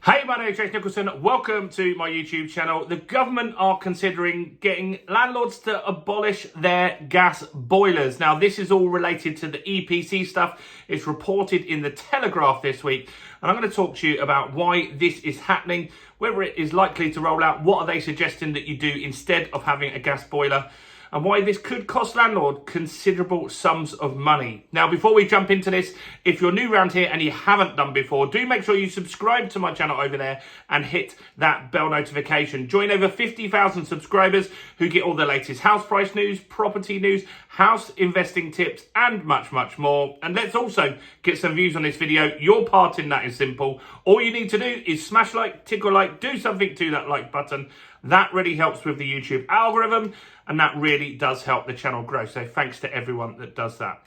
Hey, my name is Jason Nicholson. Welcome to my YouTube channel. The government are considering getting landlords to abolish their gas boilers. Now, this is all related to the EPC stuff. It's reported in the Telegraph this week. And I'm going to talk to you about why this is happening, whether it is likely to roll out, what are they suggesting that you do instead of having a gas boiler, and why this could cost landlord considerable sums of money. Now, before we jump into this, if you're new around here and you haven't done before, do make sure you subscribe to my channel over there and hit that bell notification. Join over 50,000 subscribers who get all the latest house price news, property news, house investing tips, and much, much more. And let's also get some views on this video. Your part in that is simple. All you need to do is smash like, tickle like, do something to that like button. That really helps with the YouTube algorithm, and that really does help the channel grow. So thanks to everyone that does that.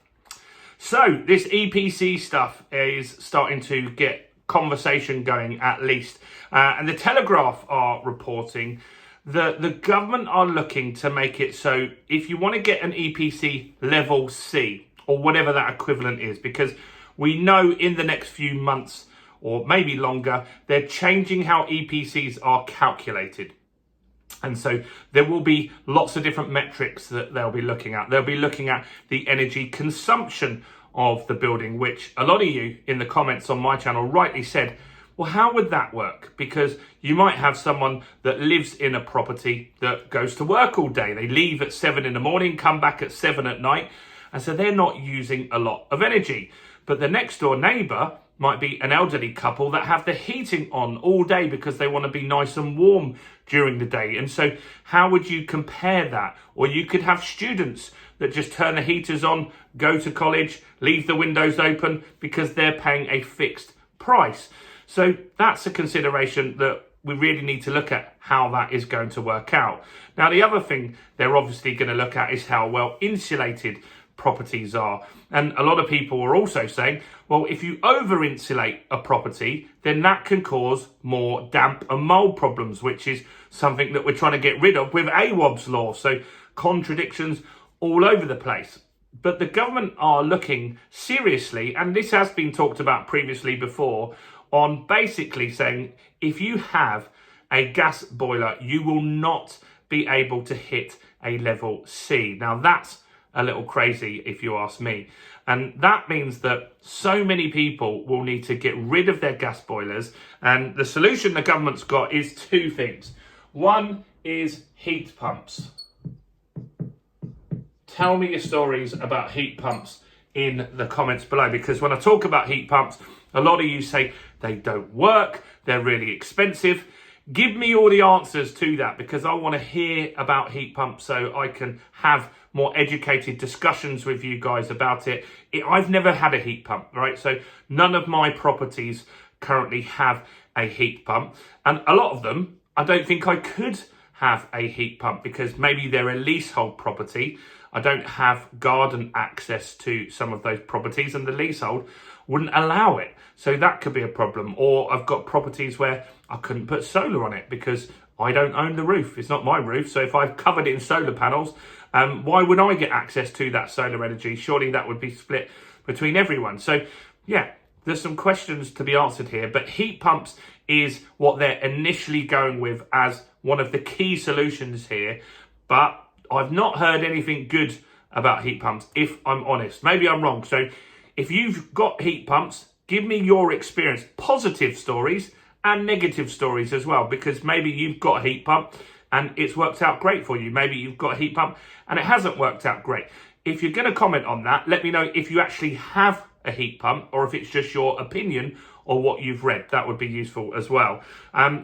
So this EPC stuff is starting to get conversation going, at least. And the Telegraph are reporting that the government are looking to make it so if you want to get an EPC level C, or whatever that equivalent is, because we know in the next few months, or maybe longer, they're changing how EPCs are calculated. And so there will be lots of different metrics that they'll be looking at. They'll be looking at the energy consumption of the building, which a lot of you in the comments on my channel rightly said, well, how would that work? Because you might have someone that lives in a property that goes to work all day. They leave at 7 in the morning, come back at 7 at night. And so they're not using a lot of energy. But the next door neighbour might be an elderly couple that have the heating on all day because they want to be nice and warm during the day. And so how would you compare that? Or you could have students that just turn the heaters on, go to college, leave the windows open because they're paying a fixed price. So that's a consideration that we really need to look at how that is going to work out. Now, the other thing they're obviously going to look at is how well insulated properties are. And a lot of people are also saying, well, if you over insulate a property, then that can cause more damp and mold problems, which is something that we're trying to get rid of with AWOB's law. So contradictions all over the place. But the government are looking seriously, and this has been talked about previously before, on basically saying if you have a gas boiler, you will not be able to hit a level C. Now, that's a little crazy if you ask me. And that means that so many people will need to get rid of their gas boilers. And the solution the government's got is two things. One is heat pumps. Tell me your stories about heat pumps in the comments below, because when I talk about heat pumps, a lot of you say they don't work, they're really expensive. Give me all the answers to that, because I want to hear about heat pumps so I can have more educated discussions with you guys about it. I've never had a heat pump, right? So none of my properties currently have a heat pump. And a lot of them, I don't think I could have a heat pump because maybe they're a leasehold property. I don't have garden access to some of those properties, and the leasehold wouldn't allow it. So that could be a problem. Or I've got properties where I couldn't put solar on it because I don't own the roof. It's not my roof. So if I've covered it in solar panels, why would I get access to that solar energy? Surely that would be split between everyone. So yeah, there's some questions to be answered here, but heat pumps is what they're initially going with as one of the key solutions here. But I've not heard anything good about heat pumps, if I'm honest. Maybe I'm wrong. So if you've got heat pumps, give me your experience, positive stories and negative stories as well, because maybe you've got a heat pump and it's worked out great for you. Maybe you've got a heat pump and it hasn't worked out great. If you're going to comment on that, let me know if you actually have a heat pump or if it's just your opinion or what you've read. That would be useful as well.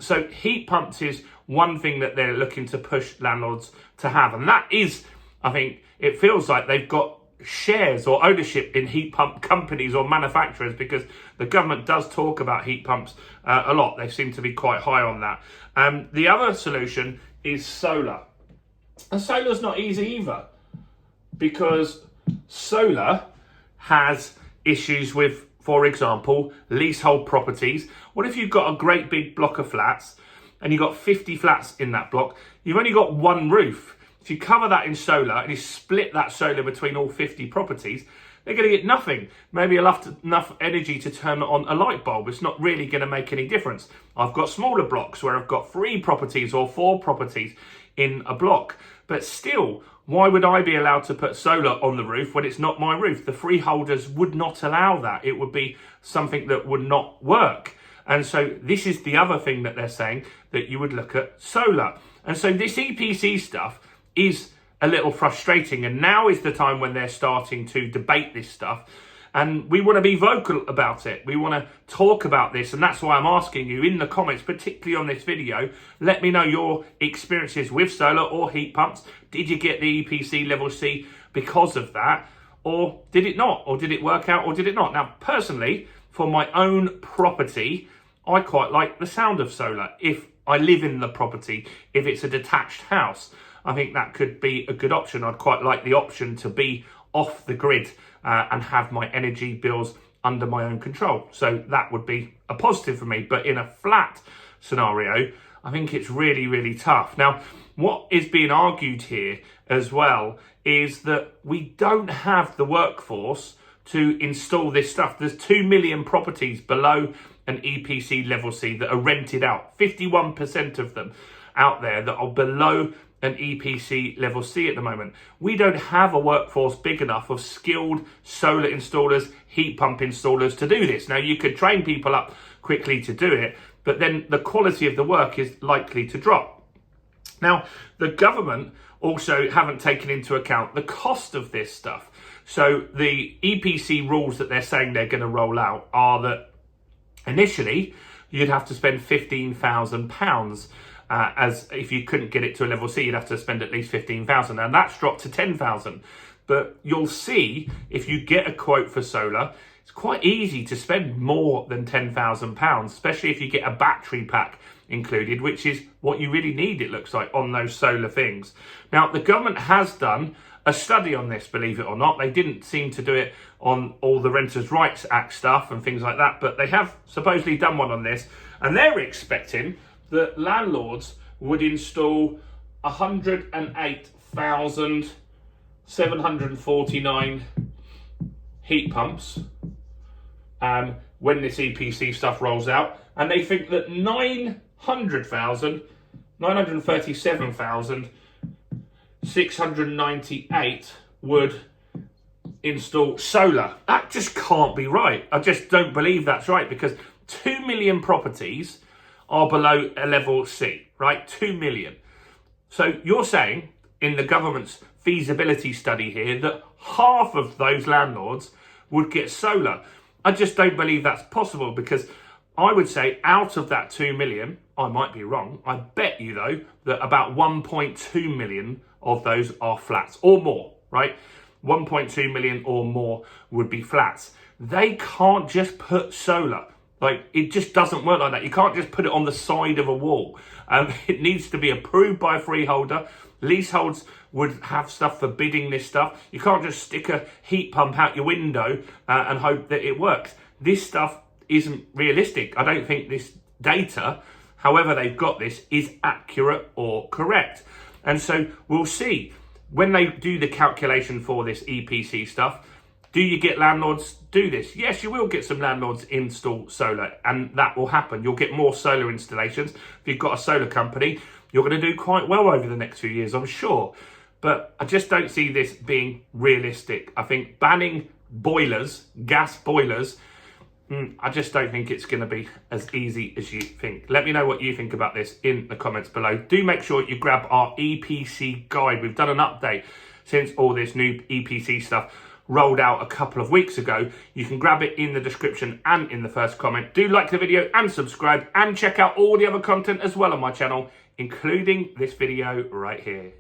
So heat pumps is one thing that they're looking to push landlords to have. And that is, I think, it feels like they've got shares or ownership in heat pump companies or manufacturers, because the government does talk about heat pumps a lot. They seem to be quite high on that. The other solution is solar. And solar's not easy either, because solar has issues with, for example, leasehold properties. What if you've got a great big block of flats and you've got 50 flats in that block? You've only got one roof. If you cover that in solar and you split that solar between all 50 properties, they're going to get nothing. Maybe enough energy to turn on a light bulb. It's not really going to make any difference. I've got smaller blocks where I've got 3 properties or 4 properties in a block. But still, why would I be allowed to put solar on the roof when it's not my roof? The freeholders would not allow that. It would be something that would not work. And so this is the other thing that they're saying, that you would look at solar. And so this EPC stuff is a little frustrating. And now is the time when they're starting to debate this stuff. And we want to be vocal about it. We want to talk about this. And that's why I'm asking you in the comments, particularly on this video, let me know your experiences with solar or heat pumps. Did you get the EPC level C because of that? Or did it not? Or did it work out or did it not? Now, personally, for my own property, I quite like the sound of solar. If I live in the property, if it's a detached house, I think that could be a good option. I'd quite like the option to be off the grid and have my energy bills under my own control. So that would be a positive for me. But in a flat scenario, I think it's really, really tough. Now, what is being argued here as well is that we don't have the workforce to install this stuff. There's 2 million properties below an EPC level C that are rented out. 51% of them out there that are below an EPC level C at the moment. We don't have a workforce big enough of skilled solar installers, heat pump installers to do this. Now, you could train people up quickly to do it, but then the quality of the work is likely to drop. Now, the government also haven't taken into account the cost of this stuff. So the EPC rules that they're saying they're going to roll out are that initially you'd have to spend £15,000 as if you couldn't get it to a level C, you'd have to spend at least 15,000, and that's dropped to 10,000. But you'll see if you get a quote for solar, it's quite easy to spend more than £10,000, especially if you get a battery pack included, which is what you really need, it looks like, on those solar things. Now, the government has done a study on this, believe it or not. They didn't seem to do it on all the Renters' Rights Act stuff and things like that, but they have supposedly done one on this, and they're expecting that landlords would install 108,749 heat pumps when this EPC stuff rolls out, and they think that 937,698 would install solar. That just can't be right. I just don't believe that's right, because 2 million properties are below a level C, right? 2 million. So you're saying in the government's feasibility study here that half of those landlords would get solar. I just don't believe that's possible, because I would say out of that 2 million, I might be wrong, I bet you though that about 1.2 million of those are flats or more, right? 1.2 million or more would be flats. They can't just put solar. Like, it just doesn't work like that. You can't just put it on the side of a wall. It needs to be approved by a freeholder. Leaseholds would have stuff forbidding this stuff. You can't just stick a heat pump out your window and hope that it works. This stuff isn't realistic. I don't think this data, however they've got this, is accurate or correct. And so we'll see when they do the calculation for this EPC stuff. Do you get landlords do this? Yes, you will get some landlords install solar, and that will happen. You'll get more solar installations. If you've got a solar company, you're going to do quite well over the next few years, I'm sure. But I just don't see this being realistic. I think banning boilers, gas boilers, I just don't think it's going to be as easy as you think. Let me know what you think about this in the comments below. Do make sure you grab our EPC guide. We've done an update since all this new EPC stuff rolled out a couple of weeks ago. You can grab it in the description and in the first comment. Do like the video and subscribe, and check out all the other content as well on my channel, including this video right here.